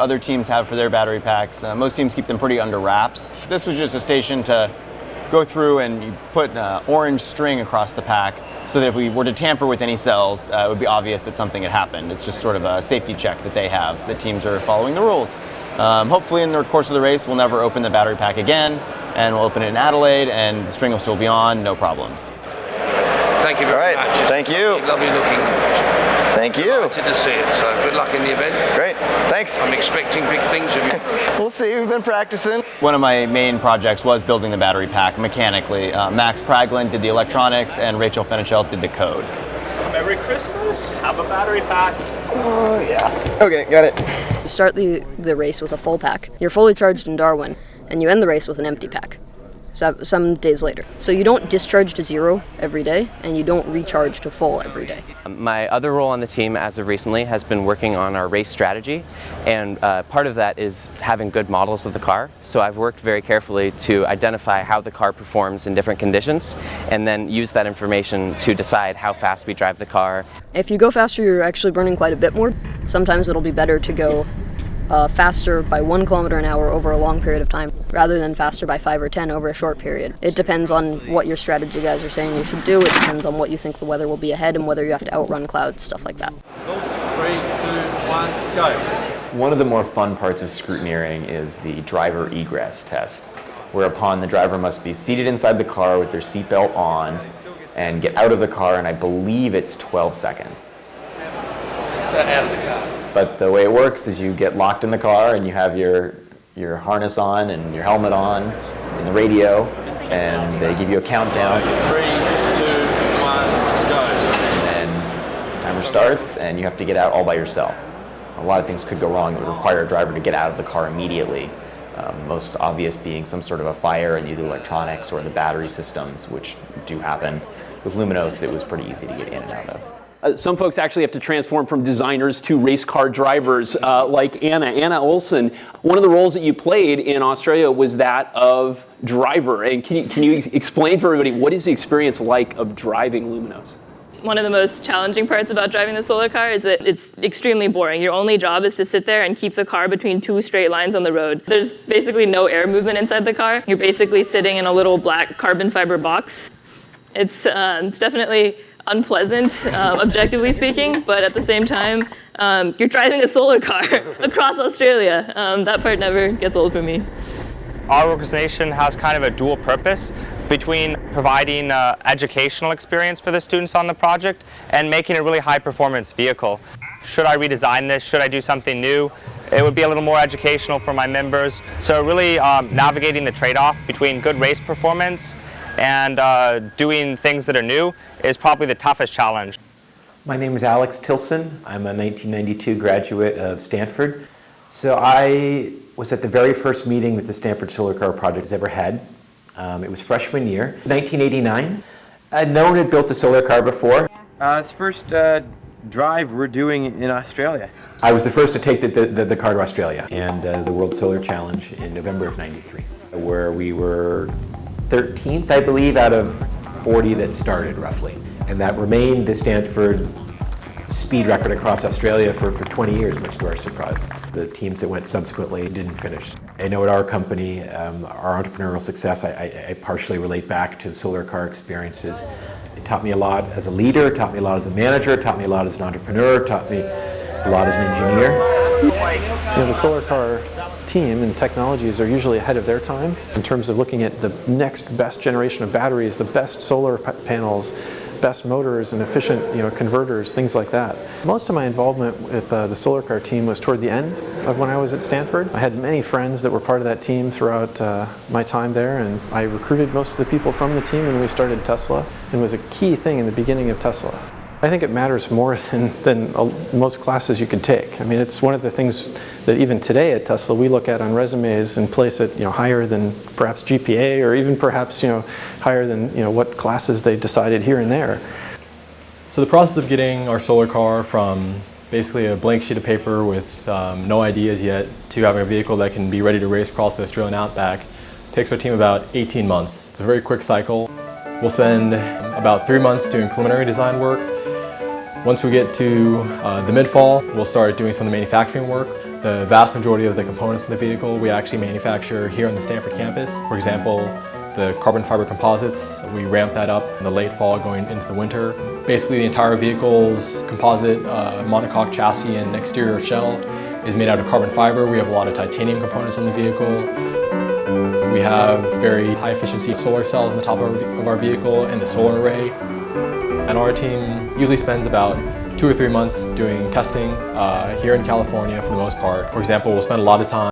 other teams have for their battery packs. Most teams keep them pretty under wraps. This was just a station to go through and you put orange string across the pack so that if we were to tamper with any cells, it would be obvious that something had happened. It's just sort of a safety check that they have, that teams are following the rules. Hopefully in the course of the race, we'll never open the battery pack again, and we'll open it in Adelaide, and the string will still be on, no problems. Thank you very much. Thank you. Lovely looking. Thank you. Delighted to see it, so good luck in the event. Great, thanks. I'm expecting big things of you. We'll see, we've been practicing. One of my main projects was building the battery pack mechanically. Max Praglin did the electronics and Rachel Fenichel did the code. Merry Christmas, have a battery pack. Oh yeah, okay, got it. You start the race with a full pack. You're fully charged in Darwin, and you end the race with an empty pack. So some days later. So you don't discharge to 0 every day, and you don't recharge to full every day. My other role on the team as of recently has been working on our race strategy, and part of that is having good models of the car. So I've worked very carefully to identify how the car performs in different conditions, and then use that information to decide how fast we drive the car. If you go faster, you're actually burning quite a bit more. Sometimes it'll be better to go faster by 1 kilometer an hour over a long period of time, rather than faster by 5 or 10 over a short period. It depends on what your strategy guys are saying you should do. It depends on what you think the weather will be ahead and whether you have to outrun clouds, stuff like that. 3, 2, 1, go. One of the more fun parts of scrutineering is the driver egress test, whereupon the driver must be seated inside the car with their seatbelt on and get out of the car, and I believe it's 12 seconds. So out of the car. But the way it works is you get locked in the car and you have your harness on and your helmet on and the radio, and they give you a countdown. 3, 2, 1, go. And then timer starts and you have to get out all by yourself. A lot of things could go wrong. It would require a driver to get out of the car immediately. Most obvious being some sort of a fire in either electronics or the battery systems, which do happen. With Luminos, it was pretty easy to get in and out of. Some folks actually have to transform from designers to race car drivers, like Anna Olsen. One of the roles that you played in Australia was that of driver. And can you explain for everybody, what is the experience like of driving Luminos? One of the most challenging parts about driving the solar car is that it's extremely boring. Your only job is to sit there and keep the car between 2 straight lines on the road. There's basically no air movement inside the car. You're basically sitting in a little black carbon fiber box. It's definitely unpleasant, objectively speaking, but at the same time, you're driving a solar car across Australia. That part never gets old for me. Our organization has kind of a dual purpose between providing educational experience for the students on the project and making a really high performance vehicle. Should I redesign this? Should I do something new? It would be a little more educational for my members. So really navigating the trade-off between good race performance and doing things that are new is probably the toughest challenge. My name is Alex Tilson. I'm a 1992 graduate of Stanford. So I was at the very first meeting that the Stanford Solar Car Project has ever had. It was freshman year, 1989. No one had built a solar car before. It's the first drive we're doing in Australia. I was the first to take the car to Australia and the World Solar Challenge in November of '93, where we were 13th, I believe, out of 40 that started, roughly. And that remained the Stanford speed record across Australia for 20 years, much to our surprise. The teams that went subsequently didn't finish. I know at our company, our entrepreneurial success, I partially relate back to the solar car experiences. It taught me a lot as a leader, taught me a lot as a manager, taught me a lot as an entrepreneur, taught me a lot as an engineer. The solar car team and technologies are usually ahead of their time in terms of looking at the next best generation of batteries, the best solar panels, best motors and efficient converters, things like that. Most of my involvement with the solar car team was toward the end of when I was at Stanford. I had many friends that were part of that team throughout my time there, and I recruited most of the people from the team when we started Tesla, and was a key thing in the beginning of Tesla. I think it matters more than most classes you can take. I mean, it's one of the things that even today at Tesla we look at on resumes and place it higher than perhaps GPA, or even perhaps higher than what classes they decided here and there. So the process of getting our solar car from basically a blank sheet of paper with no ideas yet to having a vehicle that can be ready to race across the Australian outback takes our team about 18 months. It's a very quick cycle. We'll spend about 3 months doing preliminary design work. Once we get to the mid-fall, we'll start doing some of the manufacturing work. The vast majority of the components in the vehicle we actually manufacture here on the Stanford campus. For example, the carbon fiber composites, we ramped that up in the late fall going into the winter. Basically the entire vehicle's composite monocoque chassis and exterior shell is made out of carbon fiber. We have a lot of titanium components in the vehicle. We have very high efficiency solar cells on the top of our vehicle and the solar array. And our team usually spends about 2 or 3 months doing testing here in California for the most part. For example, we'll spend a lot of time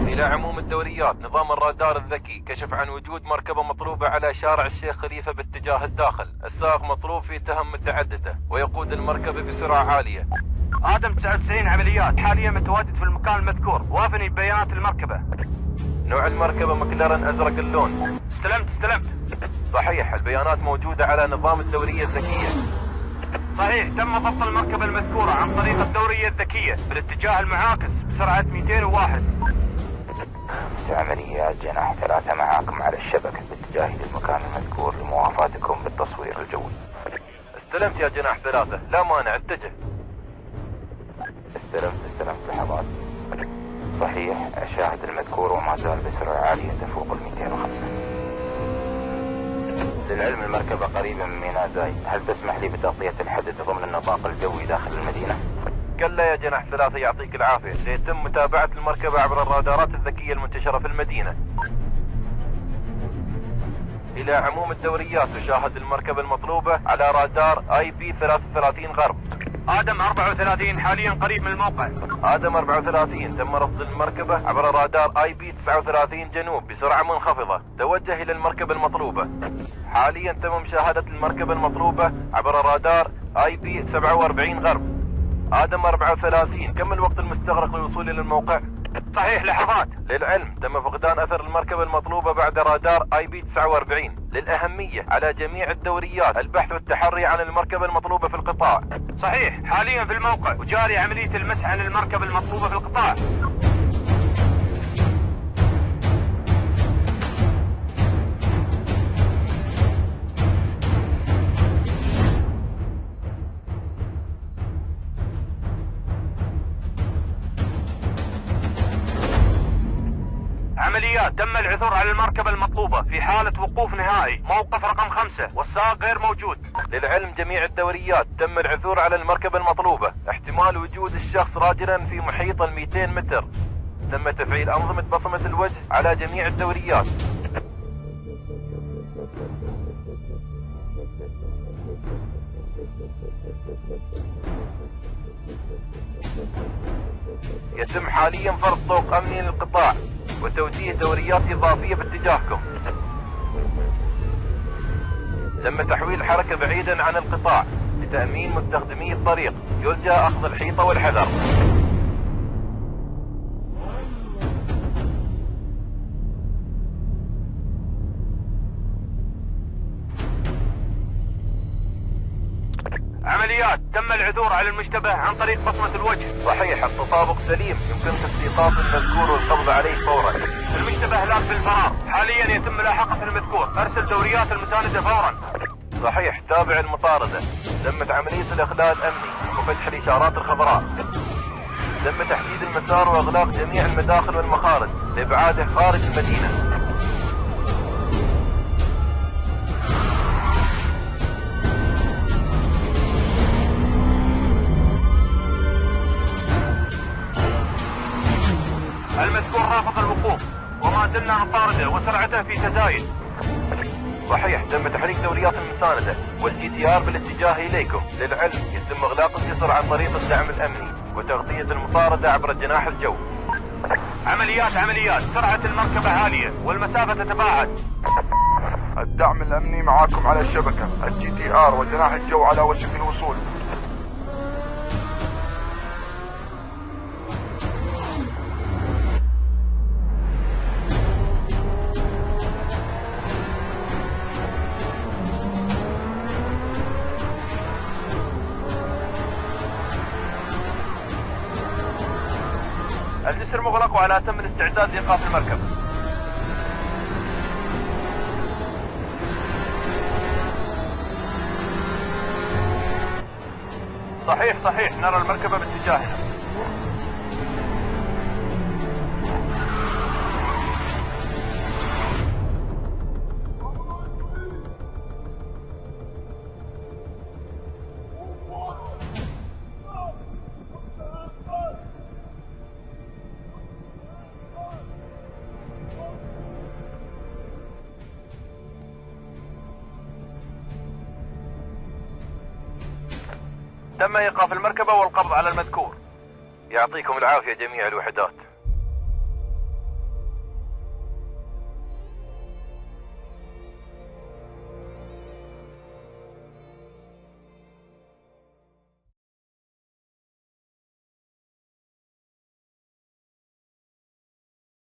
إلى عموم الدوريات. نظام الرادار الذكي كشف عن وجود مركبة مطلوبة على شارع الشيخ خليفة باتجاه الداخل. السائق مطلوب في تهم متعددة ويقود المركبة بسرعة عالية. آدم 99 عمليات، حاليا متواجد في المكان المذكور، وافني ببيانات المركبة. نوع المركبة مكلارن أزرق اللون. استلمت. صحيح، البيانات موجودة على نظام الدورية الذكية. صحيح، تم ضبط المركبة المذكورة عن طريق الدورية الذكية بالاتجاه المعاكس بسرعة 201. عمليات جناح 3 معاكم على الشبكة باتجاه للمكان المذكور لموافاتكم بالتصوير الجوي. استلمت يا جناح 3، لا مانع، اتجه. استلمت لحظات. صحيح، أشاهد المذكور وما زال بسرعة عالية تفوق 205. للعلم المركبة قريبة من ميناء زايد، هل تسمح لي بتغطية الحدث ضمن النطاق الجوي داخل المدينة؟ كلا يا جناح 3، يعطيك العافية. سيتم متابعة المركبة عبر الرادارات الذكية المنتشرة في المدينة. إلى عموم الدوريات، تشاهد المركبة المطلوبة على رادار IP 33 غرب. آدم 34 حاليا قريب من الموقع. آدم 34 تم رصد المركبة عبر رادار IP 39 جنوب بسرعة منخفضة. توجه إلى المركبة المطلوبة. حاليا تم مشاهدة المركبة المطلوبة عبر رادار IP 47 غرب. آدم 34 كم الوقت المستغرق للوصول إلى الموقع؟ صحيح، لحظات. للعلم تم فقدان أثر المركبة المطلوبة بعد رادار IP 49. للأهمية على جميع الدوريات البحث والتحري عن المركبة المطلوبة في القطاع. صحيح، حاليا في الموقع وجاري عملية المسح عن المركبة المطلوبة في القطاع. عمليات، تم العثور على المركبة المطلوبة في حالة وقوف نهائي، موقف رقم 5 والسائق غير موجود. للعلم جميع الدوريات تم العثور على المركبة المطلوبة، احتمال وجود الشخص راجلا في محيط 200 متر. تم تفعيل أنظمة بصمة الوجه على جميع الدوريات. يتم حاليا فرض طوق أمني للقطاع وتوجيه دوريات إضافية باتجاهكم. تم تحويل الحركة بعيدا عن القطاع لتأمين مستخدمي الطريق. يرجى أخذ الحيطة والحذر. عمليات، تم العثور على المشتبه عن طريق بصمة الوجه. صحيح، التطابق سليم، يمكنك استيقاظ المذكور والقبض عليه فورا. المشتبه لاك بالفرار، حاليا يتم ملاحقة المذكور، ارسل دوريات المساندة فورا. صحيح، تابع المطاردة. تمت عملية الإخلال الأمني وفتح الإشارات الخضراء. تم تحديد المسار وإغلاق جميع المداخل والمخارج لإبعاده خارج المدينة. عنا مطاردة وسرعته في تزايد. صحيح، تم تحريك دوريات المساندة والجي تي ار بالاتجاه إليكم. للعلم يتم إغلاق الجسر عن طريق الدعم الأمني وتغطية المطاردة عبر جناح الجو. عمليات، سرعة المركبة عالية والمسافة تتباعد. الدعم الأمني معاكم على الشبكة، الجي تي ار وجناح الجو على وشك الوصول. الجسر مغلق وعلى أتم الاستعداد لإيقاف المركبة. صحيح، نرى المركبة باتجاهنا. تم إيقاف المركبة والقبض على المذكور. يعطيكم العافية جميع الوحدات.